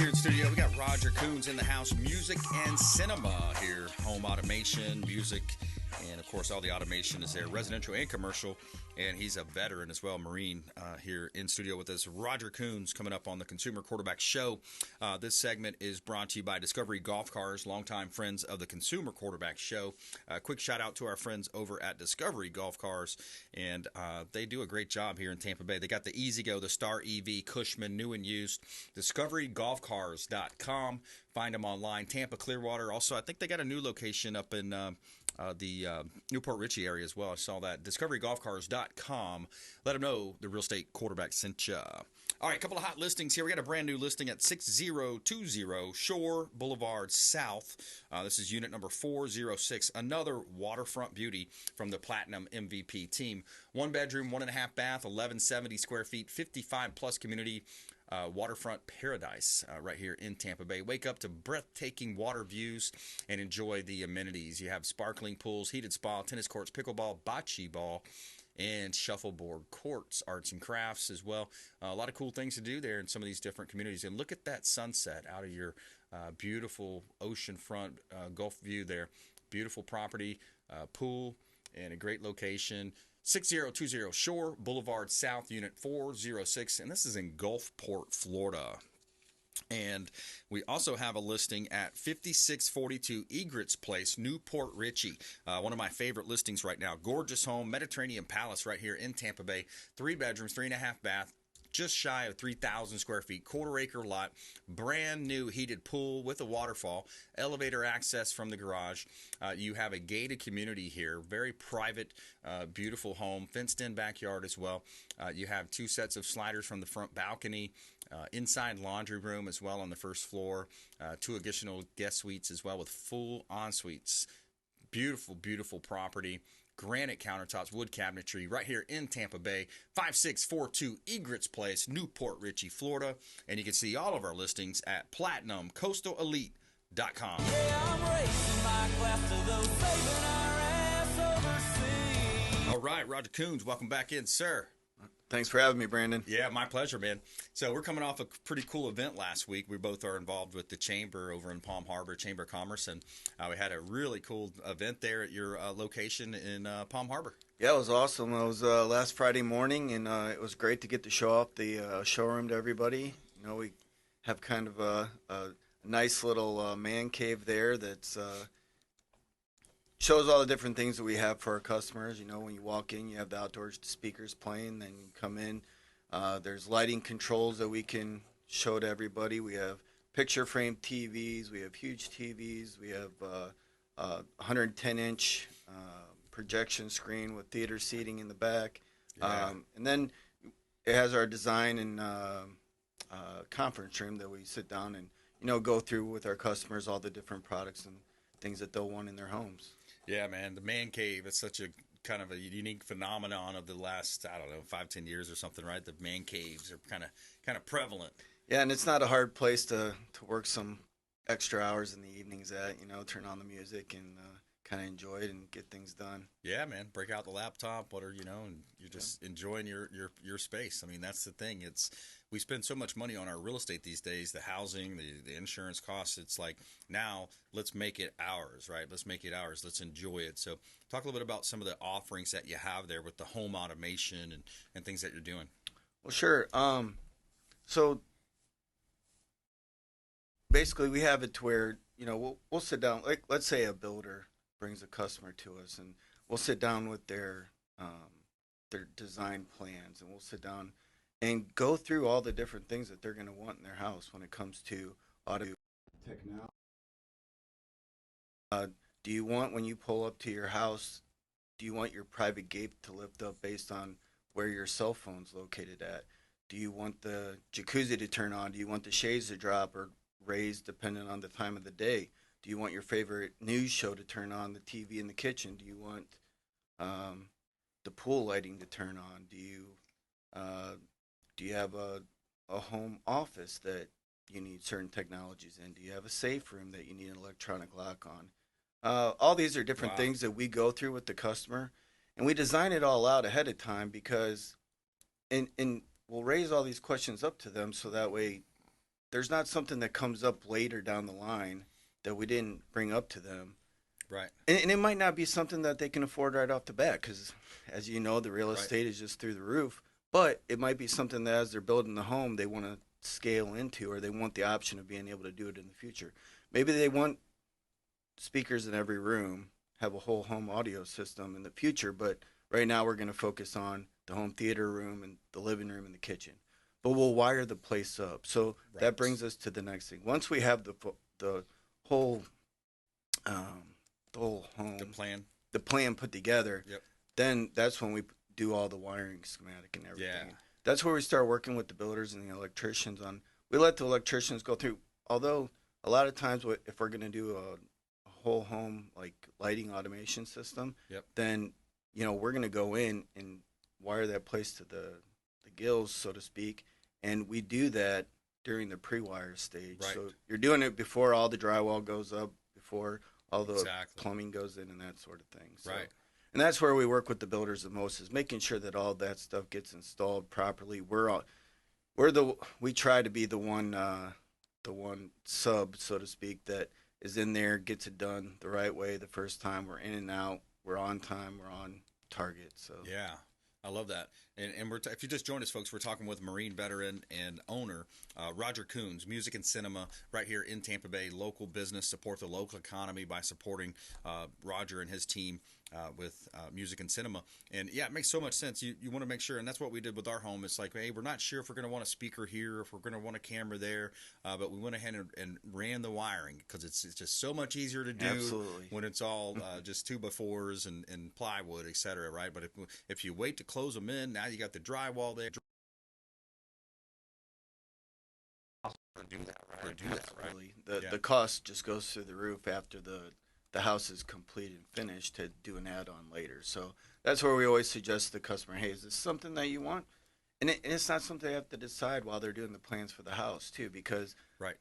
here in studio. We got Roger Kuns in the house. Music and cinema here. Home automation, music, and of course all the automation is there, residential and commercial. And he's a veteran as well, Marine, here in studio with us. Roger Kuns coming up on the Consumer Quarterback Show. This segment is brought to you by Discovery Golf Cars, longtime friends of the Consumer Quarterback Show. Quick shout out to our friends over at Discovery Golf Cars, and they do a great job here in Tampa Bay. They got the Easy Go, the Star EV, Cushman, new and used. DiscoveryGolfCars.com. Find them online. Tampa, Clearwater. Also, I think they got a new location up in the Newport Richey area as well. I saw that. DiscoveryGolfCars.com. Let them know the real estate quarterback sent you. All right, a couple of hot listings here. We got a brand new listing at 6020 Shore Boulevard South. This is unit number 406. Another waterfront beauty from the Platinum MVP team. One bedroom, 1.5 bath, 1170 square feet, 55 plus community. Waterfront paradise right here in Tampa Bay. Wake up to breathtaking water views and enjoy the amenities. You have sparkling pools, heated spa, tennis courts, pickleball, bocce ball, and shuffleboard courts, arts and crafts as well. A lot of cool things to do there in some of these different communities. And look at that sunset out of your beautiful oceanfront Gulf view there. Beautiful property, pool, and a great location. 6020 Shore Boulevard South, Unit 406, and this is in Gulfport, Florida. And we also have a listing at 5642 Egrets Place, Newport Richey. One of my favorite listings right now. Gorgeous home, Mediterranean Palace right here in Tampa Bay. 3 bedrooms, 3.5 bath. Just shy of 3,000 square feet, quarter-acre lot, brand new heated pool with a waterfall, elevator access from the garage. You have a gated community here, very private, beautiful home, fenced-in backyard as well. You have 2 sets of sliders from the front balcony, inside laundry room as well on the first floor, 2 additional guest suites as well with full en-suites. Beautiful, beautiful property. Granite countertops, wood cabinetry right here in Tampa Bay. 5642 Egrets Place, Newport Richey, Florida. And you can see all of our listings at PlatinumCoastalElite.com. Yeah, I'm racing my class to those saving our ass overseas. All right, Roger Kuns, welcome back in, sir. Thanks for having me, Brandon. Yeah, my pleasure, man. So we're coming off a pretty cool event last week. We both are involved with the Chamber over in Palm Harbor, Chamber of Commerce, and we had a really cool event there at your location in Palm Harbor. Yeah, it was awesome. It was last Friday morning, and it was great to get to show off the showroom to everybody. You know, we have kind of a nice little man cave there that's shows all the different things that we have for our customers. You know, when you walk in, you have the outdoor speakers playing. Then you come in, there's lighting controls that we can show to everybody. We have picture frame TVs. We have huge TVs. We have 110-inch projection screen with theater seating in the back. Yeah. And then it has our design and conference room that we sit down and, you know, go through with our customers all the different products and things that they'll want in their homes. Yeah, man, the man cave is such a kind of a unique phenomenon of the last, I don't know, 5-10 years or something, right? The man caves are kind of prevalent. Yeah, and it's not a hard place to work some extra hours in the evenings at, you know, turn on the music and kind of enjoy it and get things done. Yeah, man, break out the laptop, and you're just enjoying your space. I mean, that's the thing. We spend so much money on our real estate these days, the housing, the insurance costs. It's like, now let's make it ours, right? Let's make it ours. Let's enjoy it. So talk a little bit about some of the offerings that you have there with the home automation and things that you're doing. Well, sure. So basically we have it to where, you know, we'll sit down, like let's say a builder brings a customer to us, and we'll sit down with their design plans, and we'll sit down and go through all the different things that they're going to want in their house when it comes to auto technology. Do you want, when you pull up to your house, do you want your private gate to lift up based on where your cell phone's located at? Do you want the jacuzzi to turn on? Do you want the shades to drop or raise depending on the time of the day? Do you want your favorite news show to turn on, the TV in the kitchen? Do you want the pool lighting to turn on? Do you have a home office that you need certain technologies in? Do you have a safe room that you need an electronic lock on? All these are different things that we go through with the customer, and we design it all out ahead of time because, and we'll raise all these questions up to them so that way there's not something that comes up later down the line that we didn't bring up to them. Right. And it might not be something that they can afford right off the bat because, as you know, the real Right. estate is just through the roof. But it might be something that as they're building the home, they want to scale into, or they want the option of being able to do it in the future. Maybe they want speakers in every room, have a whole home audio system in the future, but right now we're going to focus on the home theater room and the living room and the kitchen. But we'll wire the place up. So Right. that brings us to the next thing. Once we have the whole the whole home, the plan put together, Yep. then that's when we do all the wiring schematic and everything. Yeah. That's where we start working with the builders and the electricians on. We let the electricians go through. Although a lot of times, if we're going to do a whole home like lighting automation system, Yep. then we're going to go in and wire that place to the gills, so to speak, and we do that during the pre-wire stage. Right. So you're doing it before all the drywall goes up, before all the Exactly. plumbing goes in, and that sort of thing. So, Right. and that's where we work with the builders the most, is making sure that all that stuff gets installed properly. We try to be the one sub, so to speak, that is in there, gets it done the right way the first time. We're in and out. We're on time. We're on target. So Yeah, I love that. And if you just joined us, folks, we're talking with Marine veteran and owner Roger Kuns, music and cinema, right here in Tampa Bay. Local business, support the local economy by supporting Roger and his team with music and cinema. And yeah, it makes so much sense. You want to make sure, and that's what we did with our home. It's like, hey, we're not sure if we're going to want a speaker here, if we're going to want a camera there, but we went ahead and ran the wiring because it's just so much easier to do. Absolutely. When it's all just 2x4s and plywood, et cetera, right? But if you wait to close them in, now you got the drywall there. Do that, right? Absolutely. Yeah. The cost just goes through the roof after the house is complete and finished to do an add-on later. So that's where we always suggest to the customer, hey, is this something that you want? And it's not something they have to decide while they're doing the plans for the house too, because Right.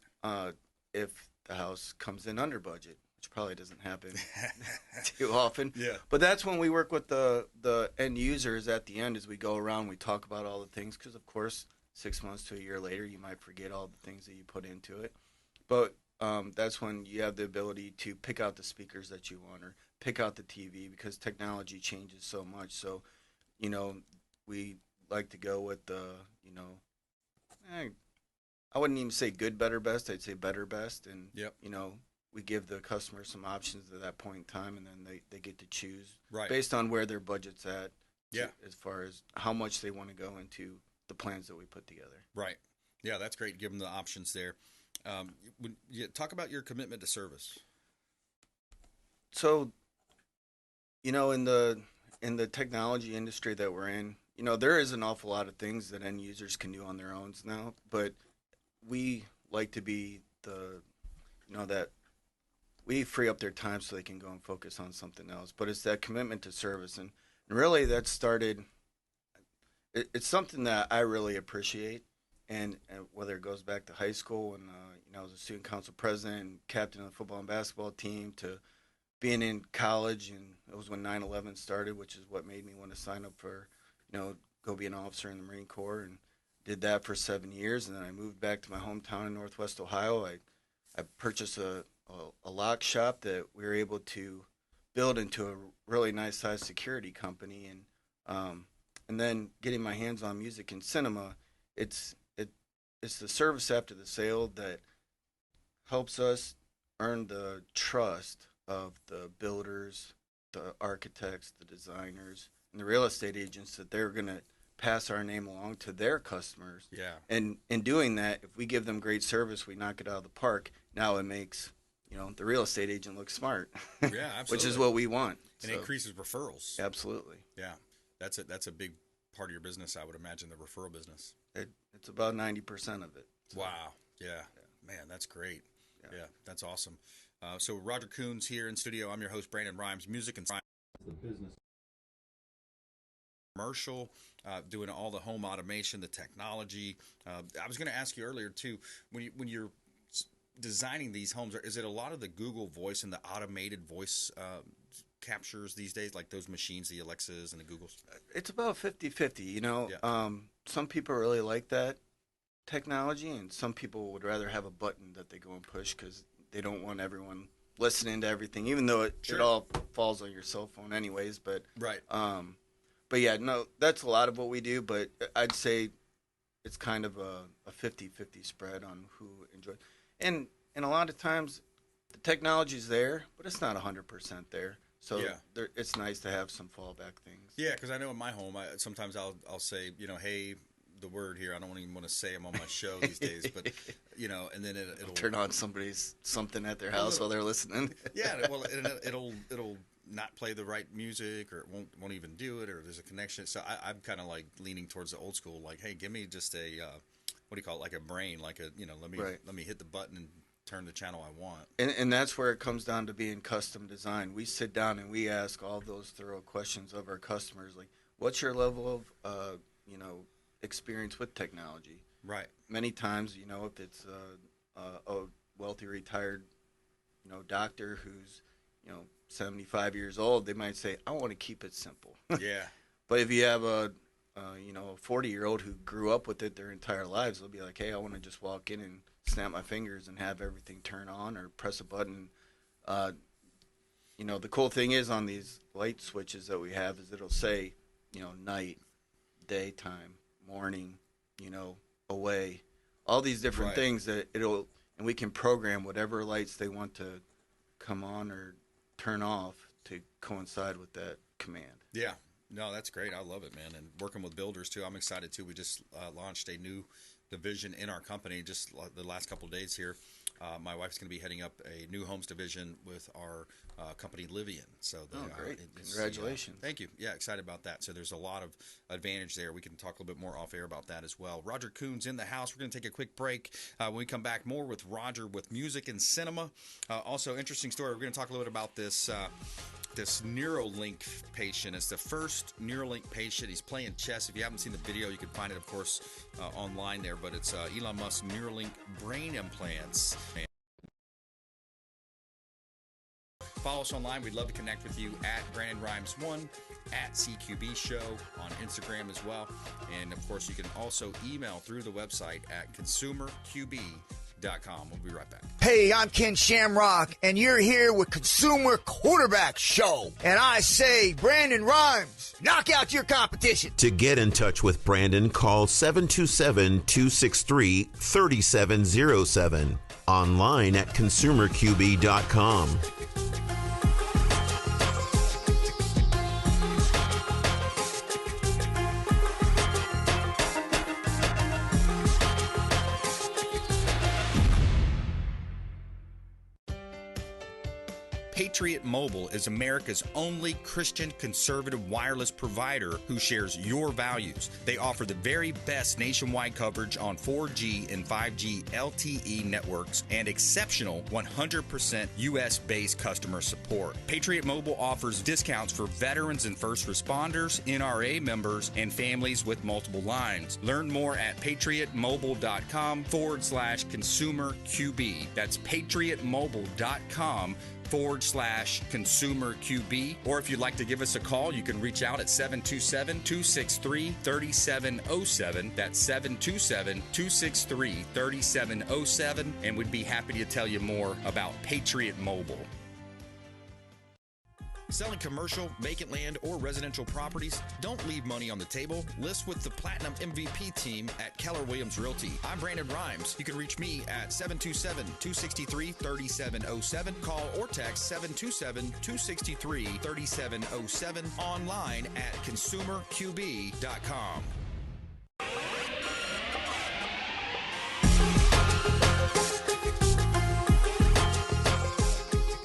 if the house comes in under budget, which probably doesn't happen too often. Yeah. But that's when we work with the end users at the end as we go around. We talk about all the things because, of course, 6 months to a year later, you might forget all the things that you put into it. But that's when you have the ability to pick out the speakers that you want or pick out the TV because technology changes so much. So, we like to go with the, I wouldn't even say good, better, best. I'd say better, best. And, Yep. We give the customer some options at that point in time, and then they get to choose Right. based on where their budget's at. Yeah. As far as how much they want to go into the plans that we put together. Right. Yeah, that's great. Give them the options there. When you talk about your commitment to service. So, in the technology industry that we're in, there is an awful lot of things that end users can do on their own now, but we like to be that we free up their time so they can go and focus on something else. But it's that commitment to service, and really that started. It's something that I really appreciate, and whether it goes back to high school and I was a student council president and captain of the football and basketball team to being in college, and it was when 9/11 started, which is what made me want to sign up for, go be an officer in the Marine Corps, and did that for 7 years, and then I moved back to my hometown in Northwest Ohio. I purchased a lock shop that we were able to build into a really nice sized security company, and then getting my hands on music and cinema. It's the service after the sale that helps us earn the trust of the builders, the architects, the designers, and the real estate agents that they're going to pass our name along to their customers. Yeah. And in doing that, if we give them great service, we knock it out of the park. Now it makes the real estate agent look smart. Yeah, absolutely. Which is what we want. And increases referrals. Absolutely. Yeah. That's a big part of your business, I would imagine, the referral business. It's about 90% of it. So. Wow. Yeah. Man, that's great. Yeah, that's awesome. So Roger Kuns here in studio. I'm your host, Brandon Rhymes. Music and Science. The business. Commercial, doing all the home automation, the technology. I was going to ask you earlier, too, when you're designing these homes, is it a lot of the Google Voice and the automated voice captures these days, like those machines, the Alexas and the Googles? It's about 50-50, Yeah. Some people really like that technology, and some people would rather have a button that they go and push because they don't want everyone listening to everything, even though it all falls on your cell phone anyways. But Right. but yeah, no, that's a lot of what we do. But I'd say it's kind of a 50-50 spread on who enjoys. And a lot of times the technology's there, but it's not 100% there. So it's nice to have some fallback things. Yeah, because I know in my home, sometimes I'll say, hey, the word here. I don't even want to say them on my show these days, but and then it'll turn on something at their house while they're listening. Yeah, well, it'll not play the right music, or it won't even do it, or there's a connection. So I'm kind of like leaning towards the old school, like, hey, give me just a what do you call it, like a brain, like a let me hit the button and turn the channel I want. And that's where it comes down to being custom design. We sit down and we ask all those thorough questions of our customers, like, what's your level of experience with technology? Right. Many times, if it's a wealthy retired doctor who's 75 years old, they might say, I want to keep it simple. Yeah. But if you have a 40-year-old who grew up with it their entire lives, they'll be like, hey, I want to just walk in and snap my fingers and have everything turn on or press a button. The cool thing is on these light switches that we have is it'll say, night, daytime, morning, away, all these different things that and we can program whatever lights they want to come on or turn off to coincide with that command. Yeah. No, that's great. I love it, man. And working with builders too, I'm excited too. We just launched a new division in our company just the last couple of days here. My wife's going to be heading up a new homes division with our company Livian. So great. Congratulations. Thank you. Yeah, excited about that. So there's a lot of advantage there. We can talk a little bit more off air about that as well. Roger Kuns in the house. We're going to take a quick break. When we come back, more with Roger with music and cinema. Also, interesting story. We're going to talk a little bit about this Neuralink patient. It's the first Neuralink patient. He's playing chess. If you haven't seen the video, you can find it, of course, online there. But it's Elon Musk's Neuralink brain implants. Follow us online. We'd love to connect with you at Brandon Rhymes 1, at CQB Show on Instagram as well. And, of course, you can also email through the website at consumerqb.com. We'll be right back. Hey, I'm Ken Shamrock, and you're here with Consumer Quarterback Show. And I say, Brandon Rhymes, knock out your competition. To get in touch with Brandon, call 727-263-3707. Online at consumerqb.com. Patriot Mobile is America's only Christian conservative wireless provider who shares your values. They offer the very best nationwide coverage on 4G and 5G LTE networks and exceptional 100% U.S.-based customer support. Patriot Mobile offers discounts for veterans and first responders, NRA members, and families with multiple lines. Learn more at patriotmobile.com/consumer QB. That's patriotmobile.com/consumer QB. Or if you'd like to give us a call, you can reach out at 727-263-3707. That's 727-263-3707. And we'd be happy to tell you more about Patriot Mobile. Selling commercial, vacant land, or residential properties? Don't leave money on the table. List with the Platinum MVP team at Keller Williams Realty. I'm Brandon Rhymes. You can reach me at 727-263-3707. Call or text 727-263-3707. Online at consumerqb.com.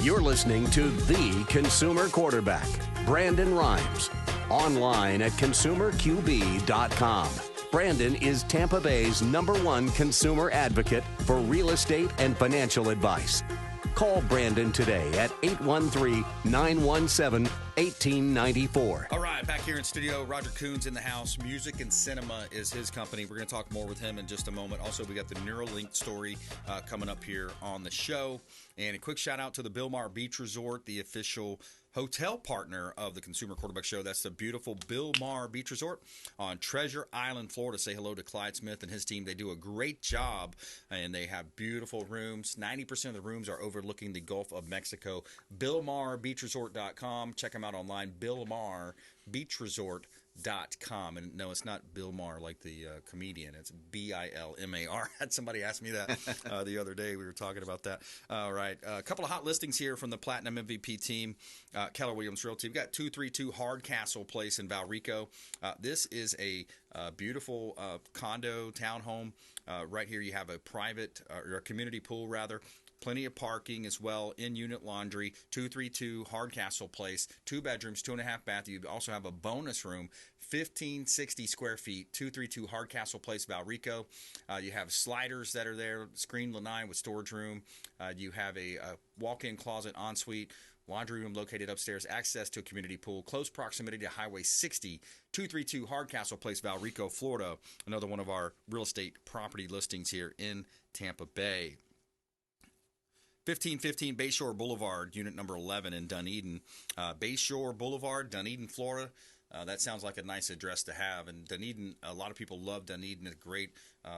You're listening to The Consumer Quarterback, Brandon Rhymes. Online at consumerqb.com. Brandon is Tampa Bay's #1 consumer advocate for real estate and financial advice. Call Brandon today at 813-917-1894. All right, back here in studio, Roger Kuns in the house. Music and Cinema is his company. We're going to talk more with him in just a moment. Also, we got the Neuralink story coming up here on the show. And a quick shout out to the Bilmar Beach Resort, the official hotel partner of the Consumer Quarterback Show. That's the beautiful Bill Maher Beach Resort on Treasure Island, Florida. Say hello to Clyde Smith and his team. They do a great job, and they have beautiful rooms. 90% of the rooms are overlooking the Gulf of Mexico. BillMaherBeachResort.com. Check them out online, BillMaherBeachResort.com. And no, it's not Bill Maher like the comedian. It's Bilmar. Had somebody ask me that the other day. We were talking about that. All right. A couple of hot listings here from the Platinum MVP team, Keller Williams Realty. We've got 232 Hardcastle Place in Valrico. This is a beautiful condo townhome. Right here you have a private or a community pool, rather. Plenty of parking as well, in-unit laundry, 232 Hardcastle Place, 2 bedrooms, 2.5 bath. You also have a bonus room, 1,560 square feet, 232 Hardcastle Place, Valrico. You have sliders that are there, screened lanai with storage room. You have a walk-in closet ensuite, laundry room located upstairs, access to a community pool, close proximity to Highway 60, 232 Hardcastle Place, Valrico, Florida. Another one of our real estate property listings here in Tampa Bay. 1515 Bayshore Boulevard, unit number 11 in Dunedin. Bayshore Boulevard, Dunedin, Florida. That sounds like a nice address to have. And Dunedin, a lot of people love Dunedin. It's a great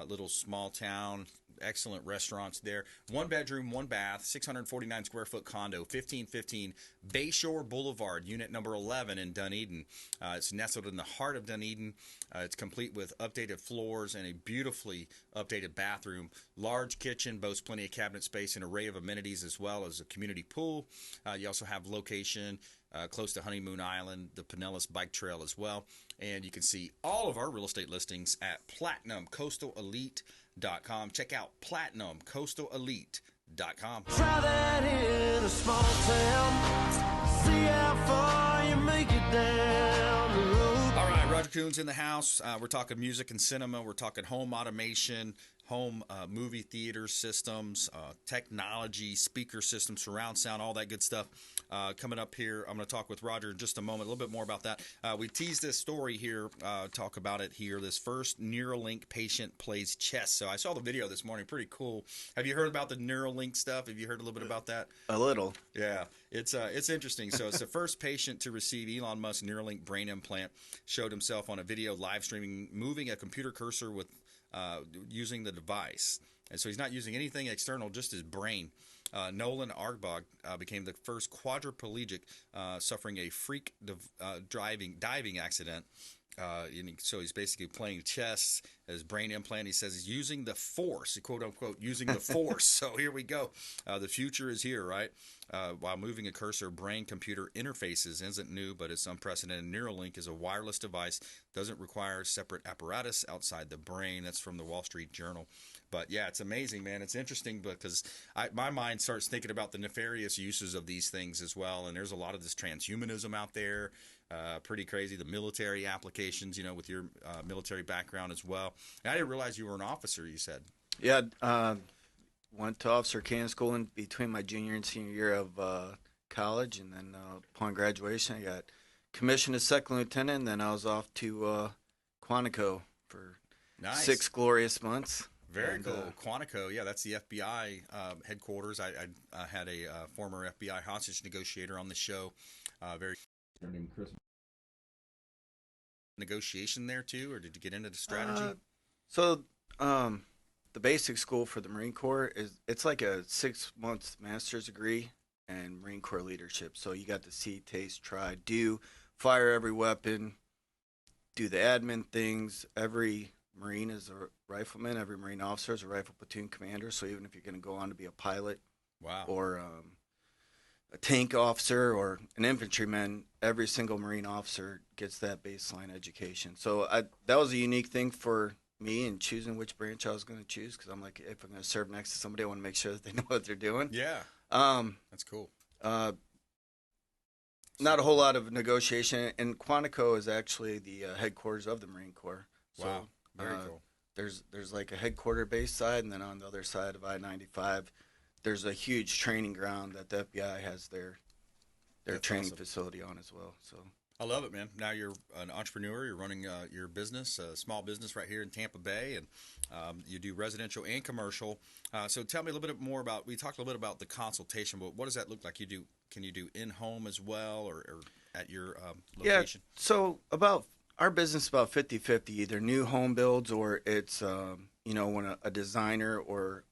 little small town, excellent restaurants there. 1 bedroom, 1 bath, 649 square foot condo, 1515 Bayshore Boulevard, unit number 11 in Dunedin. It's nestled in the heart of Dunedin. It's complete with updated floors and a beautifully updated bathroom. Large kitchen, boasts plenty of cabinet space, an array of amenities as well as a community pool. You also have location close to Honeymoon Island, the Pinellas Bike Trail as well. And you can see all of our real estate listings at PlatinumCoastalElite.com. Check out PlatinumCoastalElite.com. Try that in a small town. See how far you make it down the road. All right, Roger Kuns in the house. We're talking music and cinema. We're talking home automation, home movie theater systems, technology, speaker systems, surround sound, all that good stuff. Coming up here, I'm going to talk with Roger in just a moment, a little bit more about that. We teased this story here, talk about it here. This first Neuralink patient plays chess. So I saw the video this morning, pretty cool. Have you heard about the Neuralink stuff? Have you heard a little bit about that? A little. Yeah, it's interesting. So it's the first patient to receive Elon Musk's Neuralink brain implant. Showed himself on a video live streaming, moving a computer cursor with using the device. And so he's not using anything external, just his brain. Nolan Arbog became the first quadriplegic suffering a freak diving accident. So he's basically playing chess. His brain implant, he says he's using the force, quote unquote, using the force. So here we go. The future is here, right? While moving a cursor, brain-computer interfaces isn't new, but it's unprecedented. Neuralink is a wireless device, doesn't require separate apparatus outside the brain. That's from the Wall Street Journal. But yeah, it's amazing, man. It's interesting because my mind starts thinking about the nefarious uses of these things as well. And there's a lot of this transhumanism out there. Pretty crazy. The military applications, with your military background as well. And I didn't realize you were an officer, you said. Yeah, went to officer can school in between my junior and senior year of college, and then upon graduation, I got commissioned as second lieutenant, and then I was off to Quantico for 6 glorious months. Very cool. Quantico, yeah, that's the FBI headquarters. I had a former FBI hostage negotiator on the show. Very named Chris. Negotiation there too, or did you get into the strategy? So the basic school for the Marine Corps it's like a 6-month master's degree in Marine Corps leadership. So you got to see, taste, try, do, fire every weapon, do the admin things. Every Marine is a rifleman. Every Marine officer is a rifle platoon commander. So even if you're going to go on to be a pilot, wow, or a tank officer or an infantryman, every single Marine officer gets that baseline education. So that was a unique thing for me in choosing which branch I was going to choose, because I'm like, if I'm going to serve next to somebody, I want to make sure that they know what they're doing. Yeah, that's cool. Not a whole lot of negotiation, and Quantico is actually the headquarters of the Marine Corps. So, wow, very cool. There's like a headquarter base side, and then on the other side of I-95, there's a huge training ground that the FBI has their training facility on as well. So I love it, man. Now you're an entrepreneur. You're running your business, a small business right here in Tampa Bay, and you do residential and commercial. So tell me a little bit more about. We talked a little bit about the consultation, but what does that look like? You do? Can you do in home as well, or at your location? Yeah. So about our business, about 50-50, either new home builds or it's when a designer or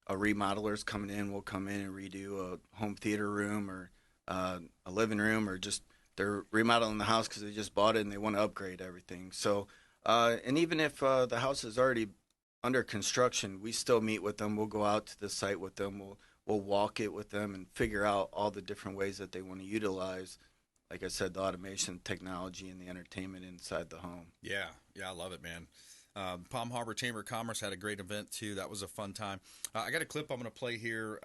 a remodeler is coming in, we'll come in and redo a home theater room or a living room, or just they're remodeling the house because they just bought it and they want to upgrade everything. So, and even if the house is already under construction, we still meet with them. We'll go out to the site with them. We'll walk it with them and figure out all the different ways that they want to utilize, like I said, the automation, technology, and the entertainment inside the home. Yeah, I love it, man. Palm Harbor Chamber of Commerce had a great event, too. That was a fun time. I got a clip I'm going to play here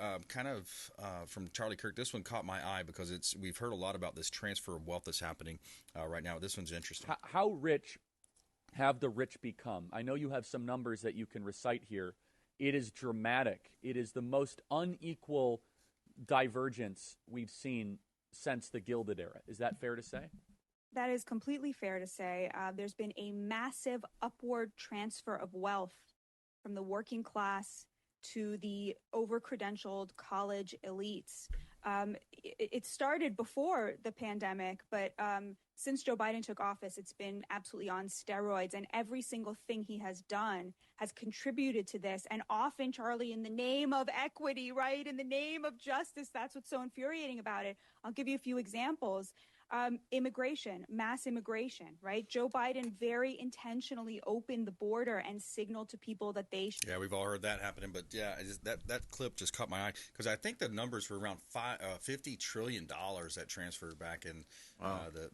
from Charlie Kirk. This one caught my eye because we've heard a lot about this transfer of wealth that's happening right now. This one's interesting. How rich have the rich become? I know you have some numbers that you can recite here. It is dramatic. It is the most unequal divergence we've seen since the Gilded Era. Is that fair to say? That is completely fair to say. There's been a massive upward transfer of wealth from the working class to the over-credentialed college elites. It started before the pandemic, but since Joe Biden took office, it's been absolutely on steroids, and every single thing he has done has contributed to this. And often, Charlie, in the name of equity, right, in the name of justice, that's what's so infuriating about it. I'll give you a few examples. Immigration, mass immigration, right? Joe Biden very intentionally opened the border and signaled to people that they should. Yeah, we've all heard that happening, but yeah, that clip just caught my eye because I think the numbers were around $50 trillion that transferred back in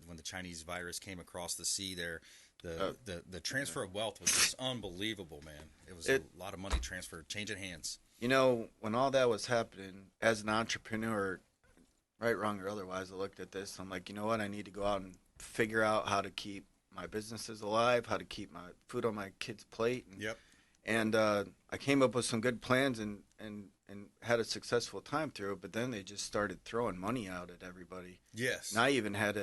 when the Chinese virus came across the sea there. The transfer of wealth was just unbelievable, man. It was a lot of money transferred, changing hands. When all that was happening, as an entrepreneur, right, wrong, or otherwise, I looked at this. I'm like, you know what? I need to go out and figure out how to keep my businesses alive, how to keep my food on my kids' plate. And I came up with some good plans and had a successful time through it. But then they just started throwing money out at everybody. Yes. And I even had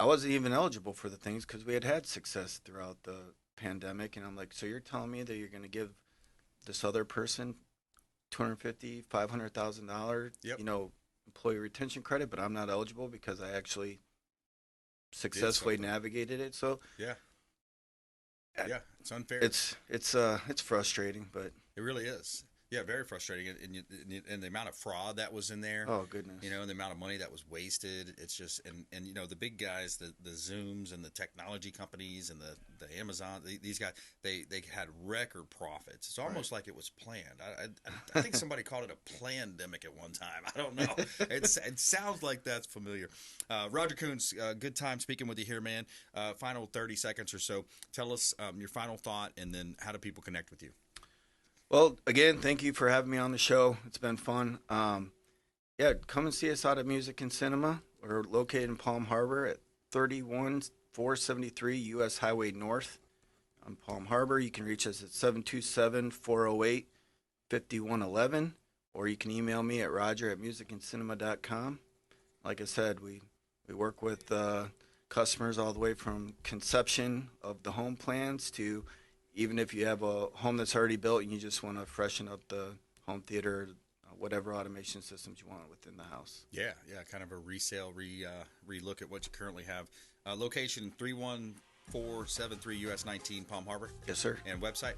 I wasn't even eligible for the things because we had success throughout the pandemic. And I'm like, so you're telling me that you're going to give this other person $250,000, $500,000, employee retention credit, but I'm not eligible because I actually successfully navigated it. So yeah, it's unfair. It's frustrating, but it really is. Yeah, very frustrating, and the amount of fraud that was in there. Oh goodness! And the amount of money that was wasted. It's just and the big guys, the Zooms and the technology companies and the Amazon, these guys, they had record profits. It's almost like it was planned. I think somebody called it a plandemic at one time. I don't know. It sounds like that's familiar. Roger Kuns, good time speaking with you here, man. Final 30 seconds or so. Tell us your final thought, and then how do people connect with you? Well, again, thank you for having me on the show. It's been fun. Come and see us out at Music and Cinema. We're located in Palm Harbor at 31473 U.S. Highway North on Palm Harbor. You can reach us at 727-408-5111, or you can email me at roger@musicandcinema.com. Like I said, we work with customers all the way from conception of the home plans to even if you have a home that's already built and you just want to freshen up the home theater, whatever automation systems you want within the house. Yeah, kind of a resale, re-look at what you currently have. Location 31473 US 19 Palm Harbor. Yes, sir. And website?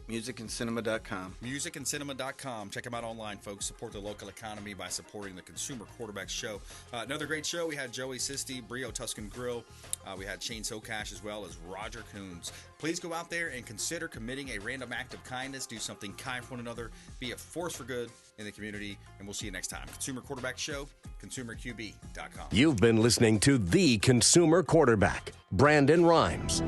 musicandcinema.com. Musicandcinema.com. Check them out online, folks. Support the local economy by supporting the Consumer Quarterback Show. Another great show. We had Joey Sisti, Brio Tuscan Grill. We had Shane Socash as well as Roger Kuns. Please go out there and consider committing a random act of kindness. Do something kind for one another. Be a force for good in the community. And we'll see you next time. Consumer Quarterback Show, consumerqb.com. You've been listening to The Consumer Quarterback, Brandon Rhymes.